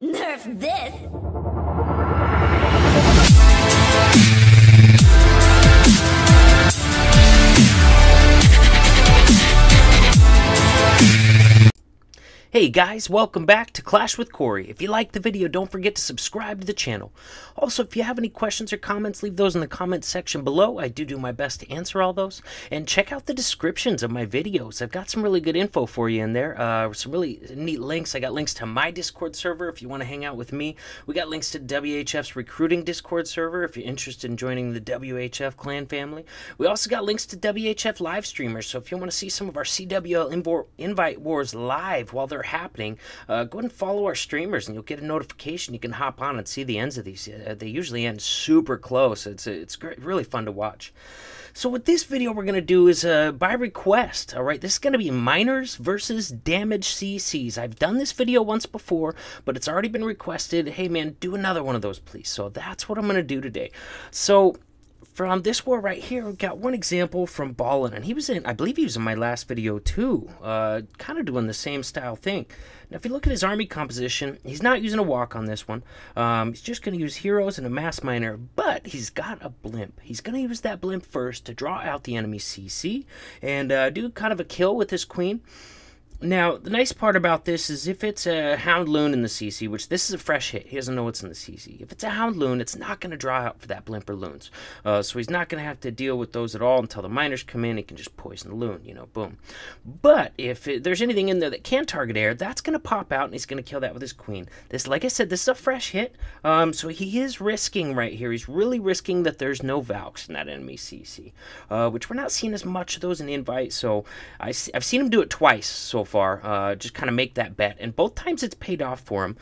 Nerf this! Hey guys, welcome back to Clash with Corey. If you liked the video, don't forget to subscribe to the channel. Also, if you have any questions or comments, leave those in the comments section below. I do my best to answer all those. And check out the descriptions of my videos. I've got some really good info for you in there. Some really neat links. I got links to my Discord server if you want to hang out with me. We got links to WHF's recruiting Discord server if you're interested in joining the WHF clan family. We also got links to WHF live streamers. So if you want to see some of our CWL Invite Wars live while they're happening, go ahead and follow our streamers and you'll get a notification. You can hop on and see the ends of these. They usually end super close. It's great, really fun to watch. So what this video we're going to do is by request, all right? This is going to be miners versus damage CCs. I've done this video once before, but it's already been requested. Hey man, do another one of those please. So that's what I'm going to do today. So from this war right here, we've got one example from Ballin, and he was in, I believe he was in my last video too, kind of doing the same style thing. Now, if you look at his army composition, he's not using a walk on this one. He's just going to use heroes and a mass miner, but he's got a blimp. He's going to use that blimp first to draw out the enemy CC and do kind of a kill with his queen. Now, the nice part about this is if it's a Hound Loon in the CC, which this is a fresh hit, he doesn't know what's in the CC. If it's a Hound Loon, it's not going to draw out for that blimp or loons. So he's not going to have to deal with those at all until the miners come in. He can just poison the loon, you know, boom. But if there's anything in there that can target air, that's going to pop out and he's going to kill that with his queen. This, like I said, this is a fresh hit. So he is risking right here. He's really risking that there's no Valks in that enemy CC, which we're not seeing as much of those in the invite. So I've seen him do it twice so far, just kind of make that bet, and both times it's paid off for him.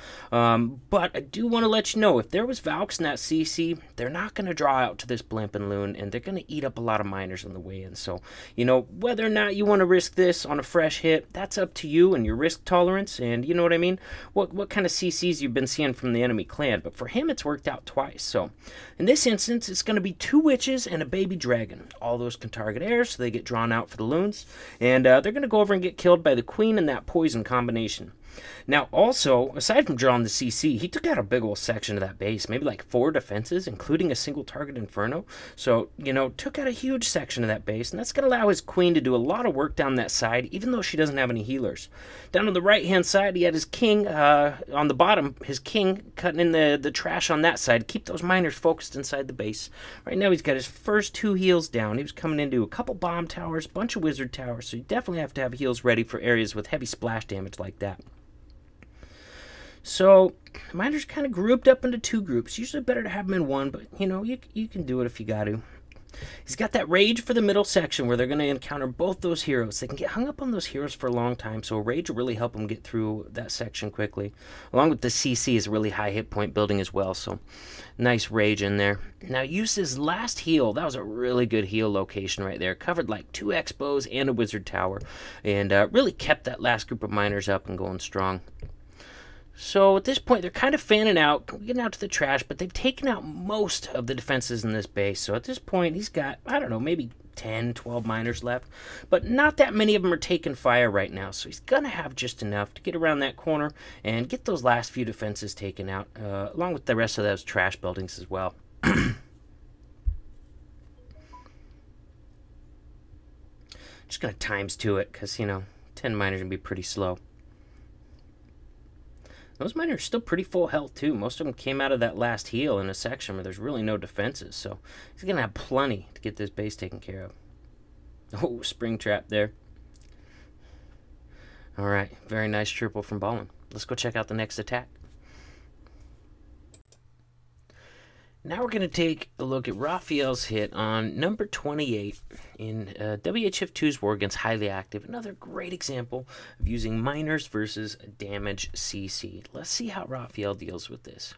But I do want to let you know, if there was Valks in that CC, they're not going to draw out to this blimp and loon, and they're going to eat up a lot of miners on the way in. So, you know, whether or not you want to risk this on a fresh hit, that's up to you and your risk tolerance, and you know what I mean? What kind of CCs you've been seeing from the enemy clan, but for him it's worked out twice. So in this instance, it's going to be 2 witches and a baby dragon. All those can target air, so they get drawn out for the loons, and they're going to go over and get killed by the queen and that poison combination. Now also, aside from drawing the CC, he took out a big old section of that base, maybe like 4 defenses, including a single target inferno. So, you know, took out a huge section of that base, and that's going to allow his queen to do a lot of work down that side, even though she doesn't have any healers. Down on the right-hand side, he had his king, on the bottom, his king cutting in the trash on that side, keep those miners focused inside the base. Right now, he's got his first 2 heals down. He was coming into a couple bomb towers, bunch of wizard towers, so you definitely have to have heals ready for areas with heavy splash damage like that. So, miners kind of grouped up into 2 groups. Usually better to have them in one, but, you know, you can do it if you got to. He's got that rage for the middle section where they're going to encounter both those heroes. They can get hung up on those heroes for a long time, so a rage will really help them get through that section quickly. Along with the CC is a really high hit point building as well, so nice rage in there. Now, use his last heal. That was a really good heal location right there. Covered like 2 expos and a wizard tower, and really kept that last group of miners up and going strong. So at this point, they're kind of fanning out, getting out to the trash, but they've taken out most of the defenses in this base. So at this point, he's got, I don't know, maybe 10, 12 miners left, but not that many of them are taking fire right now. So he's going to have just enough to get around that corner and get those last few defenses taken out, along with the rest of those trash buildings as well. Just going to times 2 it, because, you know, 10 miners are going to be pretty slow. Those miners are still pretty full health, too. Most of them came out of that last heal in a section where there's really no defenses, so he's going to have plenty to get this base taken care of. Oh, spring trap there. All right, very nice triple from Ballin. Let's go check out the next attack. Now we're going to take a look at Rafael's hit on number 28 in WHF2's war against Highly Active. Another great example of using miners versus damage CC. Let's see how Rafael deals with this.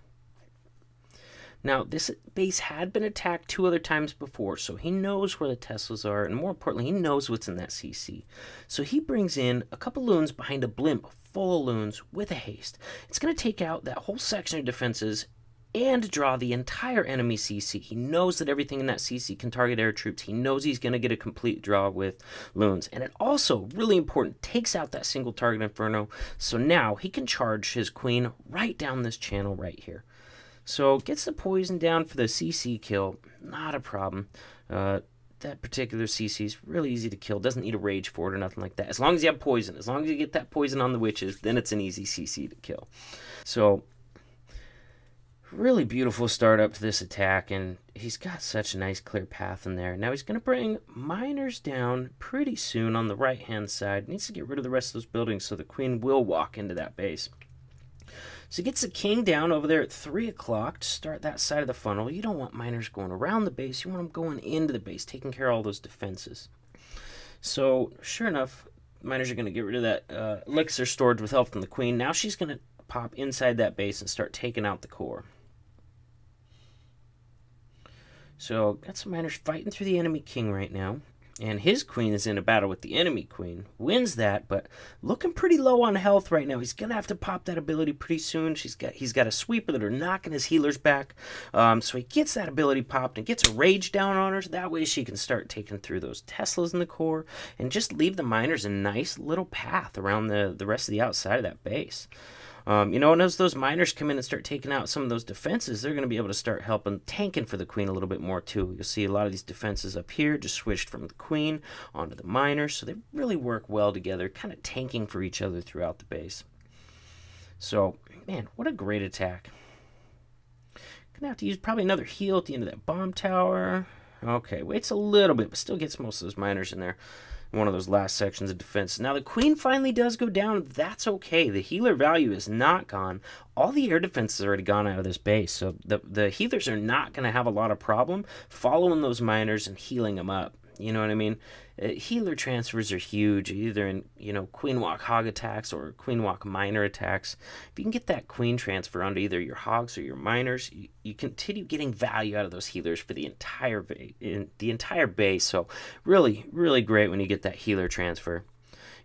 Now, this base had been attacked 2 other times before, so he knows where the Teslas are, and more importantly, he knows what's in that CC. So he brings in a couple loons behind a blimp full of loons with a haste. It's going to take out that whole section of defenses and draw the entire enemy CC. He knows that everything in that CC can target air troops. He knows he's going to get a complete draw with loons. And it also, really important, takes out that single target Inferno. So now he can charge his queen right down this channel right here. So gets the poison down for the CC kill. Not a problem. That particular CC is really easy to kill. Doesn't need a rage for it or nothing like that. As long as you have poison. As long as you get that poison on the witches, then it's an easy CC to kill. So really beautiful start up to this attack, and he's got such a nice clear path in there. Now he's going to bring miners down pretty soon on the right hand side. Needs to get rid of the rest of those buildings so the queen will walk into that base. So he gets the king down over there at 3 o'clock to start that side of the funnel. You don't want miners going around the base. You want them going into the base, taking care of all those defenses. So sure enough, miners are going to get rid of that elixir storage with help from the queen. Now she's going to pop inside that base and start taking out the core. So got some miners fighting through the enemy king right now. And his queen is in a battle with the enemy queen. Wins that, but looking pretty low on health right now. He's going to have to pop that ability pretty soon. He's got a sweeper that are knocking his healers back. So he gets that ability popped and gets a rage down on her. So that way she can start taking through those Teslas in the core and just leave the miners a nice little path around the rest of the outside of that base. You know, and as those miners come in and start taking out some of those defenses, they're going to be able to start helping tanking for the queen a little bit more too. You'll see a lot of these defenses up here just switched from the queen onto the miners, so they really work well together, kind of tanking for each other throughout the base. So, man, what a great attack. Gonna have to use probably another heal at the end of that bomb tower. Okay, waits a little bit, but still gets most of those miners in there. One of those last sections of defense. Now the queen finally does go down. That's okay. The healer value is not gone. All the air defense has already gone out of this base, so the healers are not going to have a lot of problem following those miners and healing them up. You know what I mean? Healer transfers are huge, either in, you know, queen walk hog attacks or queen walk miner attacks. If you can get that queen transfer onto either your hogs or your miners, you continue getting value out of those healers for the entire base. So really, really great when you get that healer transfer.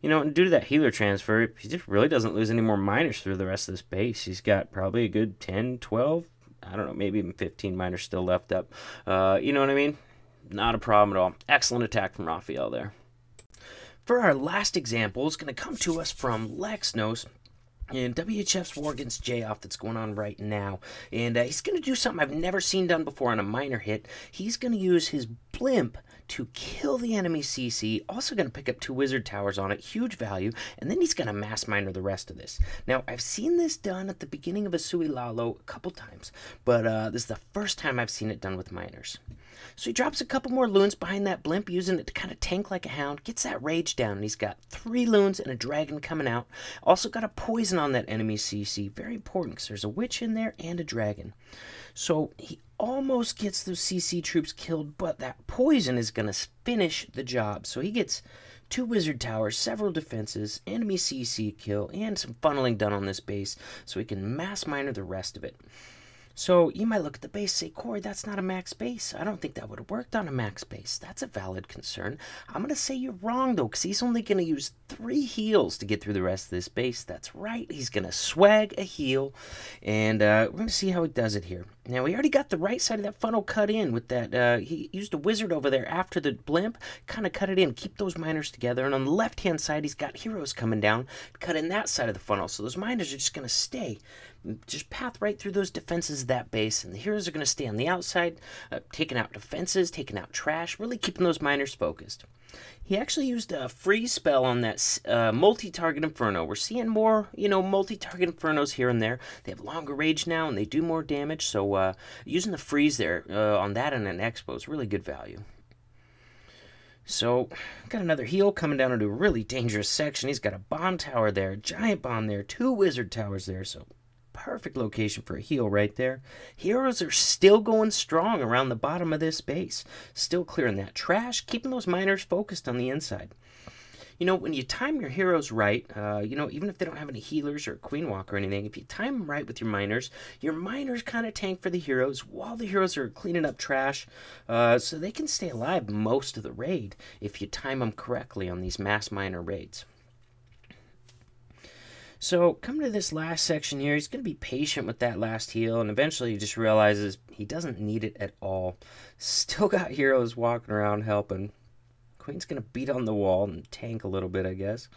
You know, and due to that healer transfer, he just really doesn't lose any more miners through the rest of this base. He's got probably a good 10, 12, I don't know, maybe even 15 miners still left up. You know what I mean? Not a problem at all. Excellent attack from Rafael there. For our last example, it's going to come to us from Lexknow in WHF's war against J-Off that's going on right now. And he's going to do something I've never seen done before on a miner hit. He's going to use his blimp to kill the enemy CC. Also going to pick up 2 wizard towers on it. Huge value. And then he's going to mass miner the rest of this. Now, I've seen this done at the beginning of a Sui Lalo a couple times. But this is the first time I've seen it done with miners. So he drops a couple more loons behind that blimp, using it to kind of tank like a hound. Gets that rage down, and he's got 3 loons and a dragon coming out. Also got a poison on that enemy CC. Very important, because there's a witch in there and a dragon. So he almost gets those CC troops killed, but that poison is going to finish the job. So he gets 2 wizard towers, several defenses, enemy CC kill, and some funneling done on this base, so he can mass miner the rest of it. So you might look at the base and say, Corey, that's not a max base. I don't think that would have worked on a max base. That's a valid concern. I'm going to say you're wrong, though, because he's only going to use 3 heals to get through the rest of this base. That's right. He's going to swag a heal, and we're going to see how he does it here. Now, we already got the right side of that funnel cut in with that. He used a wizard over there after the blimp, kind of cut it in, keep those miners together. And on the left-hand side, he's got heroes coming down, cut in that side of the funnel. So those miners are just going to stay, just path right through those defenses of that base. And the heroes are going to stay on the outside, taking out defenses, taking out trash, really keeping those miners focused. He actually used a freeze spell on that multi-target Inferno. We're seeing more, you know, multi-target Infernos here and there. They have longer range now, and they do more damage. So using the freeze there on that and an Expo is really good value. So, got another heal coming down into a really dangerous section. He's got a bomb tower there, a giant bomb there, 2 wizard towers there. So, perfect location for a heal right there. Heroes are still going strong around the bottom of this base. Still clearing that trash, keeping those miners focused on the inside. You know, when you time your heroes right, you know, even if they don't have any healers or queen walk or anything, if you time them right with your miners kind of tank for the heroes while the heroes are cleaning up trash, so they can stay alive most of the raid if you time them correctly on these mass miner raids. So coming to this last section here, he's going to be patient with that last heal, and eventually he just realizes he doesn't need it at all. Still got heroes walking around helping. Queen's going to beat on the wall and tank a little bit, I guess.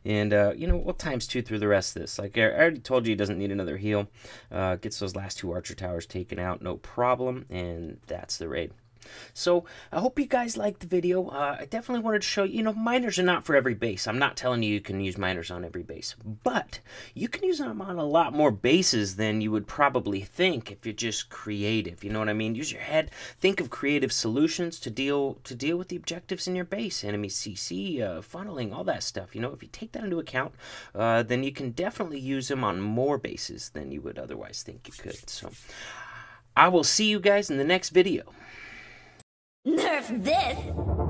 And, you know, we'll times 2 through the rest of this. Like I already told you, he doesn't need another heal. Gets those last 2 archer towers taken out, no problem. And that's the raid. So I hope you guys liked the video. I definitely wanted to show you, miners are not for every base. I'm not telling you can use miners on every base, but you can use them on a lot more bases than you would probably think if you're just creative. You know what I mean? Use your head. Think of creative solutions to deal with the objectives in your base, enemy CC, funneling, all that stuff. You know, if you take that into account, then you can definitely use them on more bases than you would otherwise think you could. So I will see you guys in the next video. Nerf this!